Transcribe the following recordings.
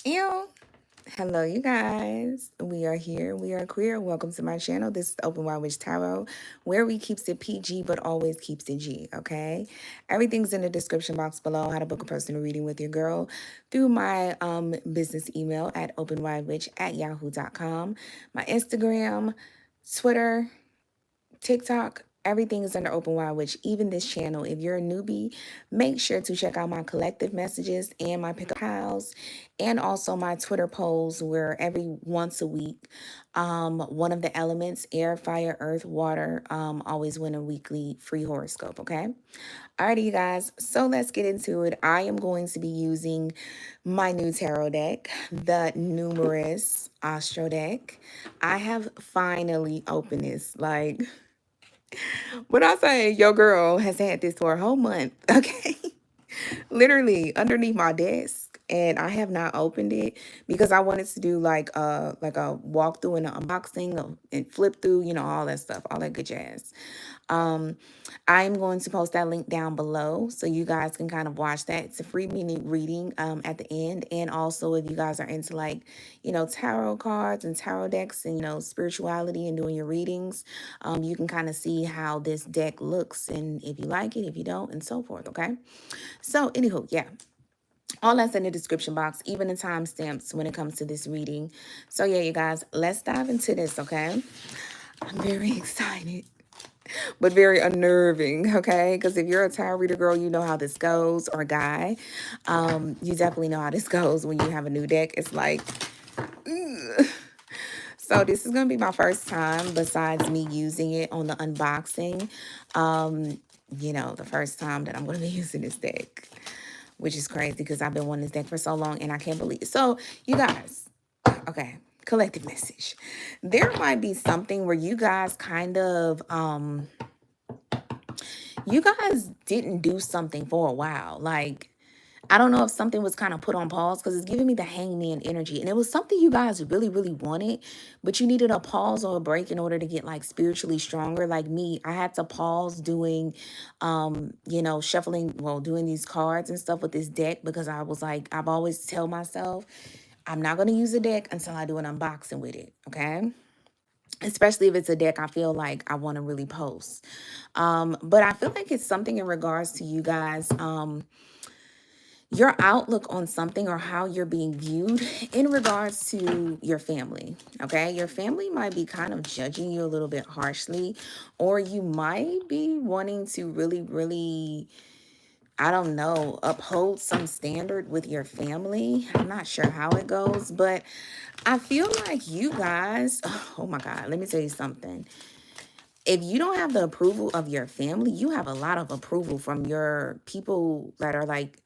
Ew. Hello, you guys. We are here. We are queer. Welcome to my channel. This is Openwidewitch Tarot, where we keeps it PG but always keeps it G, okay? Everything's in the description box below. How to book a personal reading with your girl through my business email at openwidewitch@yahoo.com. My Instagram, Twitter, TikTok, everything is under Open Wide Witch, even this channel. If you're a newbie, make sure to check out my collective messages and my pickup piles, and also my Twitter polls where every once a week, one of the elements, air, fire, earth, water, always win a weekly free horoscope, okay? Alrighty, you guys, so let's get into it. I am going to be using my new tarot deck, the Numerous Astro deck. I have finally opened this, like... When I say your girl has had this for a whole month, okay? Literally underneath my desk, and I have not opened it because I wanted to do like a walkthrough and an unboxing and flip through, you know, all that stuff, all that good jazz. I'm going to post that link down below so you guys can kind of watch that. It's a free mini reading at the end. And also, if you guys are into, like, you know, tarot cards and tarot decks and, you know, spirituality and doing your readings, you can kind of see how this deck looks and if you like it, if you don't, and so forth, okay? So, anywho, yeah. All that's in the description box, even the timestamps when it comes to this reading. So, yeah, you guys, let's dive into this, okay? I'm very excited, but very unnerving, okay? Because if you're a tarot reader girl, you know how this goes, or guy. You definitely know how this goes when you have a new deck. It's like, ugh. So this is going to be my first time besides me using it on the unboxing. You know, the first time that I'm going to be using this deck, which is crazy because I've been wanting this deck for so long and I can't believe it. So you guys, okay, collective message. There might be something where you guys kind of, you guys didn't do something for a while. Like, I don't know if something was kind of put on pause because it's giving me the hangman energy. And it was something you guys really, really wanted, but you needed a pause or a break in order to get, like, spiritually stronger. Like me, I had to pause doing, you know, shuffling, well, doing these cards and stuff with this deck because I was like, I've always tell myself, I'm not going to use a deck until I do an unboxing with it, okay? Especially if it's a deck I feel like I want to really post. But I feel like it's something in regards to you guys, your outlook on something or how you're being viewed in regards to your family, okay? Your family might be kind of judging you a little bit harshly, or you might be wanting to really, really, I don't know, uphold some standard with your family. I'm not sure how it goes, but I feel like you guys, oh my God, let me tell you something. If you don't have the approval of your family, you have a lot of approval from your people that are like,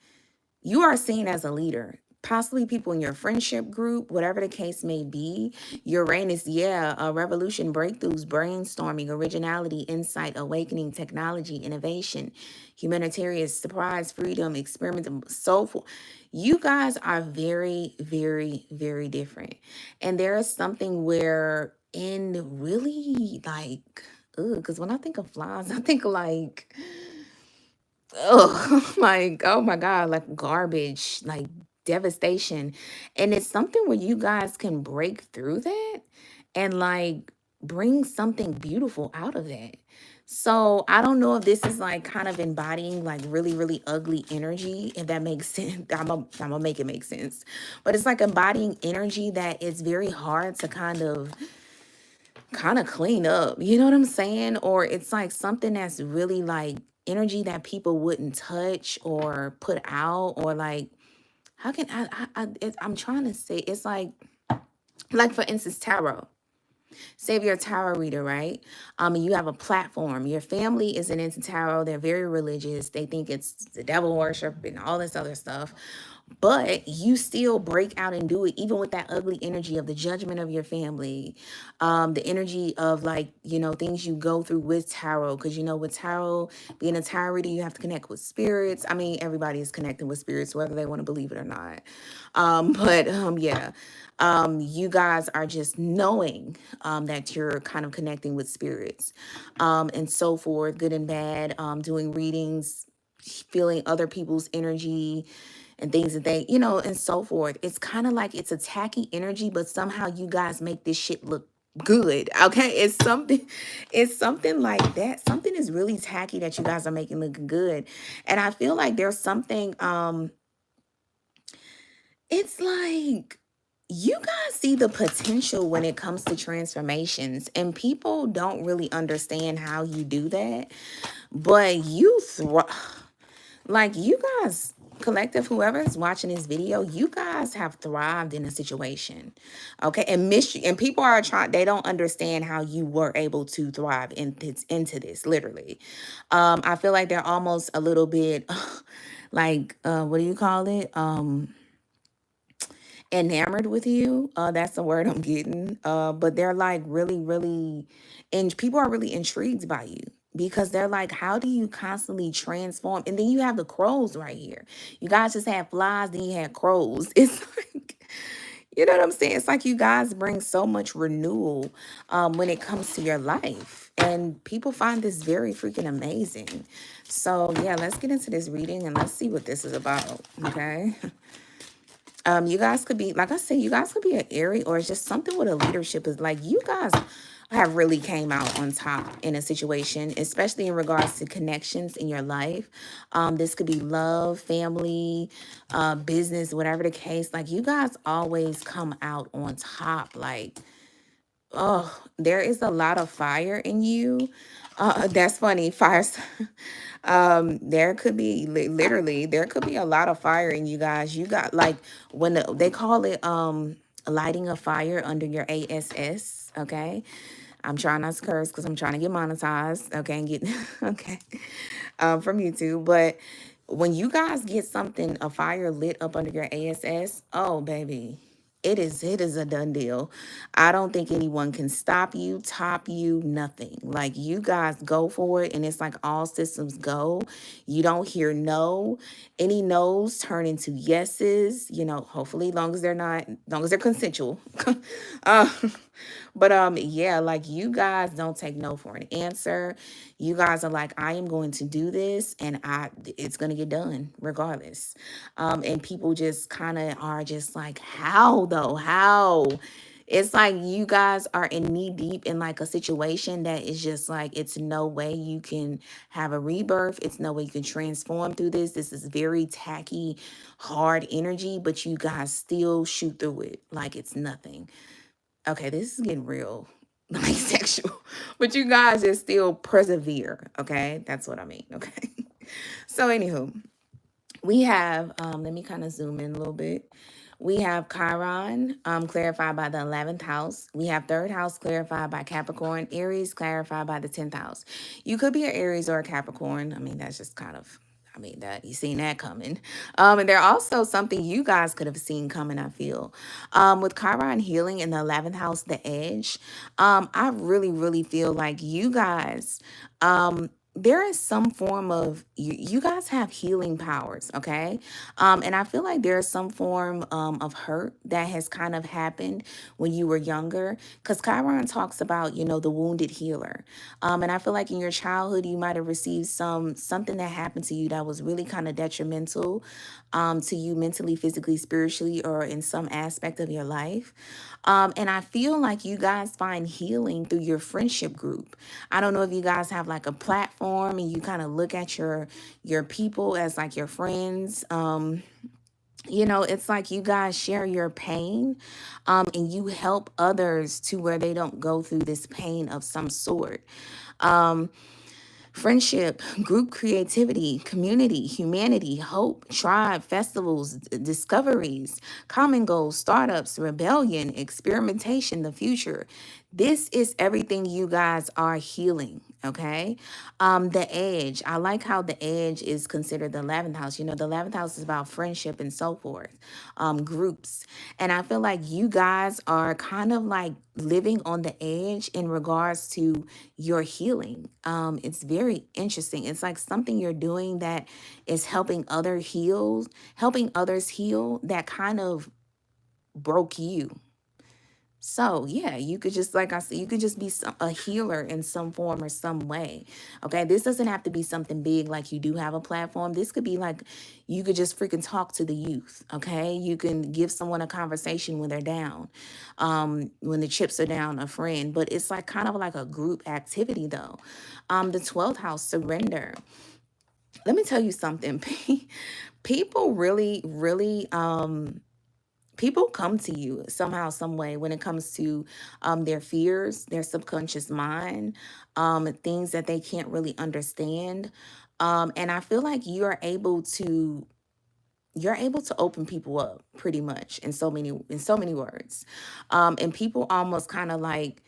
you are seen as a leader, possibly people in your friendship group, whatever the case may be. Uranus, yeah, revolution, breakthroughs, brainstorming, originality, insight, awakening, technology, innovation, humanitarian, surprise, freedom, experiment, soulful. You guys are very, very, very different. And there is something where in really like, because when I think of flies, I think like, oh, like, oh my God, like garbage, like devastation. And it's something where you guys can break through that and like bring something beautiful out of that. So I don't know if this is like kind of embodying like really, really ugly energy, if that makes sense. I'm gonna make it make sense. But it's like embodying energy that is very hard to kind of clean up. You know what I'm saying? Or it's like something that's really like energy that people wouldn't touch or put out, or like, how can I'm trying to say, it's like for instance, tarot. Say if you're a tarot reader, right? And you have a platform. Your family isn't into tarot. They're very religious. They think it's the devil worship and all this other stuff. But you still break out and do it, even with that ugly energy of the judgment of your family, the energy of, like, you know, things you go through with tarot. Because, you know, with tarot, being a tarot reader, you have to connect with spirits. I mean, everybody is connecting with spirits, whether they want to believe it or not. Yeah. You guys are just knowing that you're kind of connecting with spirits, and so forth, good and bad, doing readings, feeling other people's energy, and things that they, you know, and so forth. It's kind of like it's a tacky energy, but somehow you guys make this shit look good. Okay. It's something like that. Something is really tacky that you guys are making look good. And I feel like there's something, it's like you guys see the potential when it comes to transformations, and people don't really understand how you do that. But you like you guys, collective, whoever is watching this video, you guys have thrived in a situation, okay? And people are trying, they don't understand how you were able to thrive into this, literally. I feel like they're almost a little bit like, what do you call it? Enamored with you. That's the word I'm getting. But they're like really, and people are really intrigued by you because they're like, how do you constantly transform? And then you have the crows right here. You guys just had flies, then you had crows. It's like, you know what I'm saying? It's like you guys bring so much renewal when it comes to your life. And people find this very freaking amazing. So yeah, let's get into this reading and let's see what this is about. Okay. You guys could be, like I said, you guys could be an Aries, or it's just something with a leadership. Is like you guys have really came out on top in a situation, especially in regards to connections in your life. This could be love, family, business, whatever the case. Like you guys always come out on top. Like, oh, there is a lot of fire in you. That's funny. Fire. There could be literally, there could be a lot of fire in you guys. You got like when they call it lighting a fire under your ASS. Okay. I'm trying not to curse because I'm trying to get monetized. Okay. And get okay. From YouTube. But when you guys get something, a fire lit up under your ASS, oh baby, it is a done deal. I don't think anyone can stop you, top you, nothing. Like you guys go for it and it's like all systems go. You don't hear no. Any no's turn into yeses, you know, hopefully long as they're not, long as they're consensual. uh, but yeah, like you guys don't take no for an answer. You guys are like, I am going to do this and it's going to get done regardless. And people just kind of are just like, how though? How? It's like you guys are in knee deep in like a situation that is just like, it's no way you can have a rebirth. It's no way you can transform through this. This is very tacky, hard energy, but you guys still shoot through it like it's nothing. Okay, this is getting real like sexual, but you guys just still persevere. Okay, that's what I mean. Okay. So anywho, we have, let me kind of zoom in a little bit. We have Chiron, clarified by the 11th house. We have third house clarified by Capricorn. Aries clarified by the 10th house. You could be an Aries or a Capricorn. I mean, that's just kind of, I mean, that you seen that coming. And there also something you guys could have seen coming, I feel. With Chiron healing in the 11th house, the edge, I really feel like you guys, there is some form of you guys have healing powers, okay? And I feel like there's some form of hurt that has kind of happened when you were younger, because Chiron talks about, you know, the wounded healer. And I feel like in your childhood you might have received something that happened to you that was really kind of detrimental to you mentally, physically, spiritually, or in some aspect of your life. And I feel like you guys find healing through your friendship group. I don't know if you guys have like a platform and you kind of look at your people as like your friends. You know, it's like you guys share your pain, and you help others to where they don't go through this pain of some sort. Um, Friendship, group creativity, community, humanity, hope, tribe, festivals, discoveries, common goals, startups, rebellion, experimentation, the future. This is everything you guys are healing, okay? The edge. I like how the edge is considered the 11th house. You know, the 11th house is about friendship and so forth, groups. And I feel like you guys are kind of like living on the edge in regards to your healing. It's very interesting. It's like something you're doing that is helping others heal that kind of broke you. So yeah, you could just, like I said, you could just be a healer in some form or some way. Okay, this doesn't have to be something big like you do have a platform. This could be like you could just freaking talk to the youth. Okay, you can give someone a conversation when they're down, when the chips are down, a friend. But it's like kind of like a group activity though. The 12th house, surrender. Let me tell you something. People really people come to you somehow, some way when it comes to their fears, their subconscious mind, things that they can't really understand. And I feel like you're able to open people up pretty much in so many words. And people almost kind of like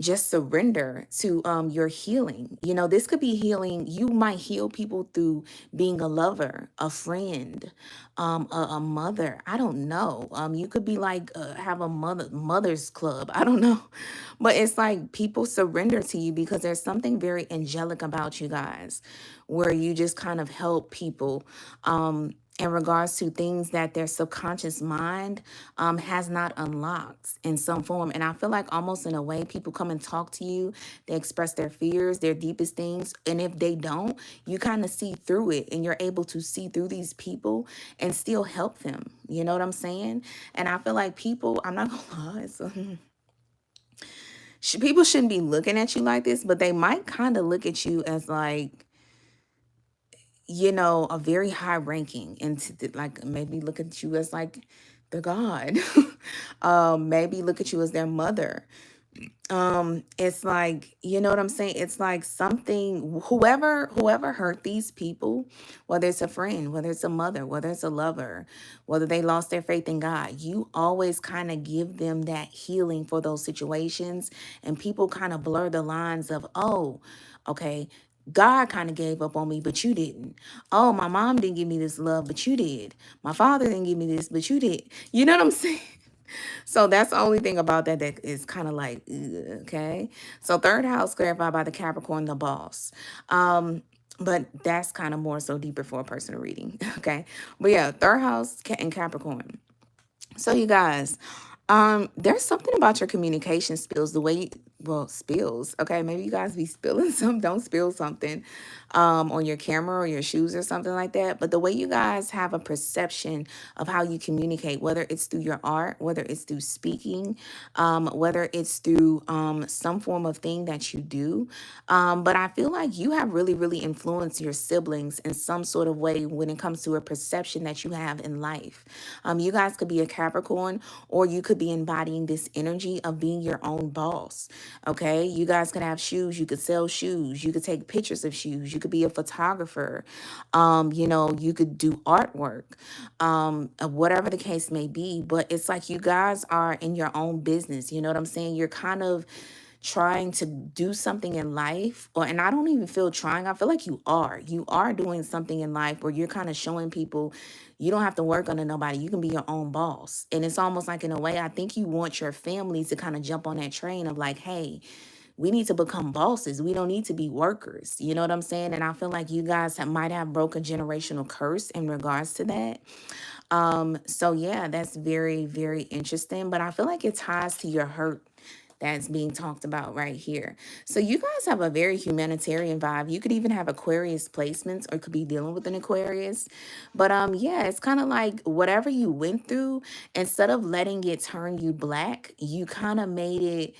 just surrender to your healing. This could be healing. You might heal people through being a lover, a friend, a mother. I don't know. You could be like have a mother's club. I don't know. But it's like people surrender to you because there's something very angelic about you guys, where you just kind of help people in regards to things that their subconscious mind has not unlocked in some form. And I feel like almost in a way, people come and talk to you. They express their fears, their deepest things. And if they don't, you kind of see through it, and you're able to see through these people and still help them. You know what I'm saying? And I feel like people, I'm not gonna lie, people shouldn't be looking at you like this, but they might kind of look at you as like, a very high ranking, and like maybe look at you as like the god. Maybe look at you as their mother. It's like, you know what I'm saying? It's like something, whoever hurt these people, whether it's a friend, whether it's a mother, whether it's a lover, whether they lost their faith in God, you always kind of give them that healing for those situations. And people kind of blur the lines of, oh, okay, God kind of gave up on me, but you didn't. Oh, my mom didn't give me this love, but you did. My father didn't give me this, but you did. You know what I'm saying? So that's the only thing about that is kind of like, ugh, okay. So third house clarified by the Capricorn, the boss. But that's kind of more so deeper for a personal reading. Okay. But yeah, third house in Capricorn. So you guys, there's something about your communication skills, the way spills. Okay, maybe you guys be spilling some, don't spill something on your camera or your shoes or something like that. But the way you guys have a perception of how you communicate, whether it's through your art, whether it's through speaking, whether it's through some form of thing that you do. But I feel like you have really influenced your siblings in some sort of way when it comes to a perception that you have in life. You guys could be a Capricorn, or you could be embodying this energy of being your own boss. Okay, you guys could have shoes, you could sell shoes, you could take pictures of shoes, you could be a photographer, you could do artwork, whatever the case may be. But it's like you guys are in your own business. You know what I'm saying? You're kind of trying to do something in life, and I don't even feel trying. I feel like you are doing something in life where you're kind of showing people you don't have to work under nobody. You can be your own boss. And it's almost like, in a way, I think you want your family to kind of jump on that train of like, hey, we need to become bosses. We don't need to be workers. You know what I'm saying? And I feel like you guys might have broke a generational curse in regards to that. So yeah, that's very interesting. But I feel like it ties to your hurt that's being talked about right here. So you guys have a very humanitarian vibe. You could even have Aquarius placements, or could be dealing with an Aquarius. But yeah, it's kind of like whatever you went through, instead of letting it turn you black, you kind of made it,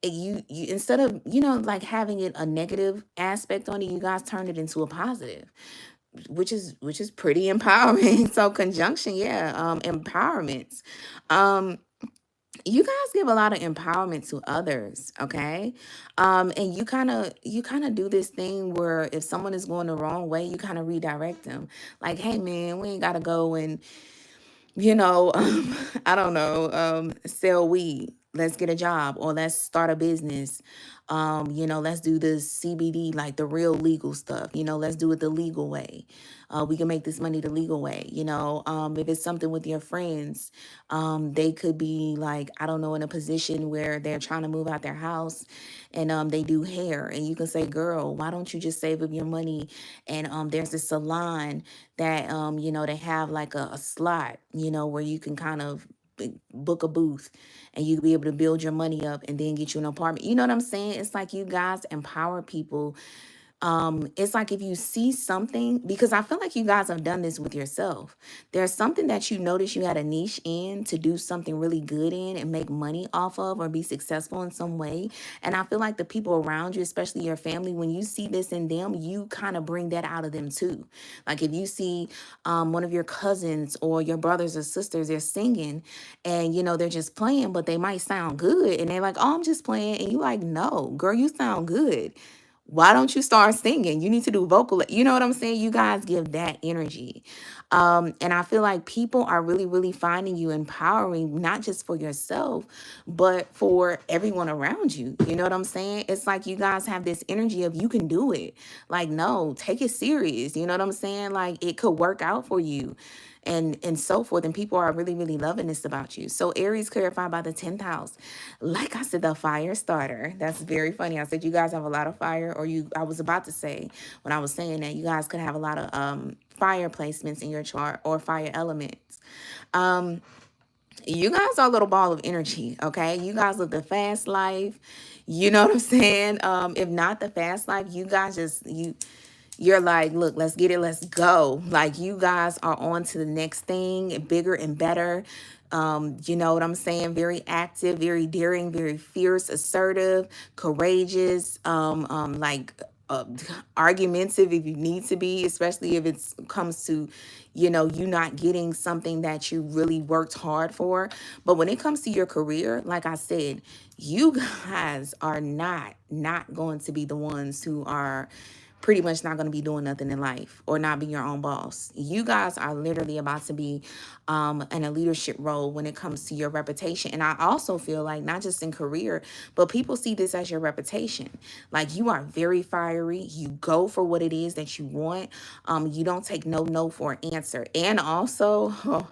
you instead of, like having it a negative aspect on it, you guys turned it into a positive, which is pretty empowering. So conjunction, yeah, empowerment. Um you guys give a lot of empowerment to others, okay? And you kind of do this thing where if someone is going the wrong way, you kind of redirect them. Like, hey man, we ain't gotta go and I don't know, sell weed. Let's get a job, or let's start a business. Let's do the CBD, like the real legal stuff. Let's do it the legal way. We can make this money the legal way. If it's something with your friends, they could be like, I don't know, in a position where they're trying to move out their house, and they do hair, and you can say, girl, why don't you just save up your money? And there's a salon that they have like a slot, where you can kind of book a booth and you could be able to build your money up and then get you an apartment. You know what I'm saying? It's like you guys empower people. It's like if you see something, because I feel like you guys have done this with yourself. There's something that you notice you had a niche in to do something really good in and make money off of or be successful in some way. And I feel like the people around you, especially your family, when you see this in them, you kind of bring that out of them too. Like if you see one of your cousins or your brothers or sisters, they're singing and, you know, they're just playing, but they might sound good. And they're like, oh, I'm just playing. And you like, no, girl, you sound good. Why don't you start singing? You need to do vocal. You know what I'm saying? You guys give that energy. And I feel like people are really, really finding you empowering, not just for yourself, but for everyone around you. You know what I'm saying? It's like you guys have this energy of you can do it. Like, no, take it serious. You know what I'm saying? Like it could work out for you. And so forth. And people are really, really loving this about you. So Aries clarified by the 10th house. Like I said, the fire starter. That's very funny. I said you guys have a lot of fire, or I was about to say when I was saying that you guys could have a lot of fire placements in your chart or fire elements. You guys are a little ball of energy, okay? You guys live the fast life. You know what I'm saying? If not the fast life, you guys you're like, look, let's get it, let's go. Like you guys are on to the next thing, bigger and better. You know what I'm saying? Very active, very daring, very fierce, assertive, courageous, argumentative if you need to be, especially if it comes to, you know, you not getting something that you really worked hard for. But when it comes to your career, like I said, you guys are not going to be the ones who are pretty much not going to be doing nothing in life or not being your own boss. You guys are literally about to be in a leadership role when it comes to your reputation. And I also feel like not just in career, but people see this as your reputation. Like you are very fiery. You go for what it is that you want. You don't take no for an answer. And also,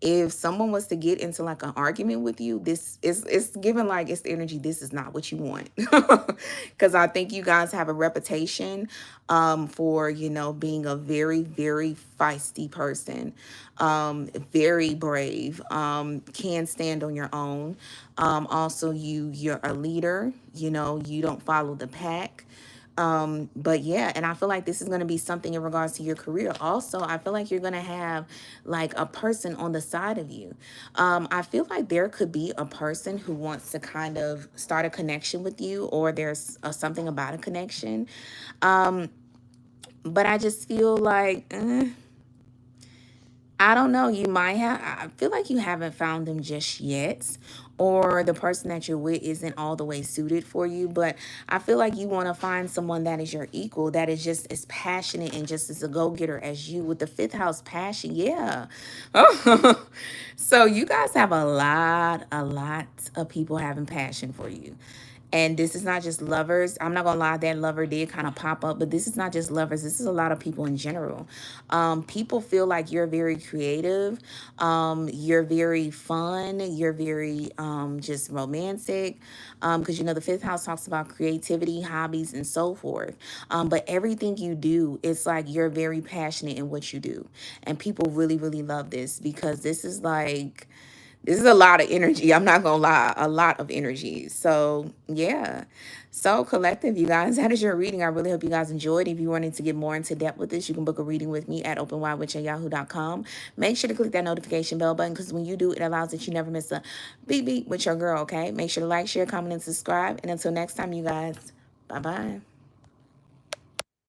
if someone was to get into like an argument with you, it's given like it's the energy. This is not what you want. Because I think you guys have a reputation for, you know, being a very, very feisty person, very brave, can stand on your own. Also, you're a leader, you know, you don't follow the pack. But yeah, and I feel like this is going to be something in regards to your career. Also, I feel like you're going to have like a person on the side of you. I feel like there could be a person who wants to kind of start a connection with you, or there's something about a connection. But I just feel like, I don't know, you might have, I feel like you haven't found them just yet, or the person that you're with isn't all the way suited for you. But I feel like you want to find someone that is your equal, that is just as passionate and just as a go-getter as you, with the 5th house passion. Yeah. So you guys have a lot of people having passion for you. And this is not just lovers. I'm not going to lie, that lover did kind of pop up, but this is not just lovers. This is a lot of people in general. People feel like you're very creative. You're very fun. You're very just romantic. Because, you know, the 5th house talks about creativity, hobbies, and so forth. But everything you do, it's like you're very passionate in what you do. And people really, really love this, because this is like... this is a lot of energy. I'm not going to lie. A lot of energy. So, yeah. So, collective, you guys, that is your reading. I really hope you guys enjoyed. If you wanted to get more into depth with this, you can book a reading with me at openwidewitch@yahoo.com. Make sure to click that notification bell button, because when you do, it allows that you never miss a beep beep with your girl, okay? Make sure to like, share, comment, and subscribe. And until next time, you guys, bye-bye.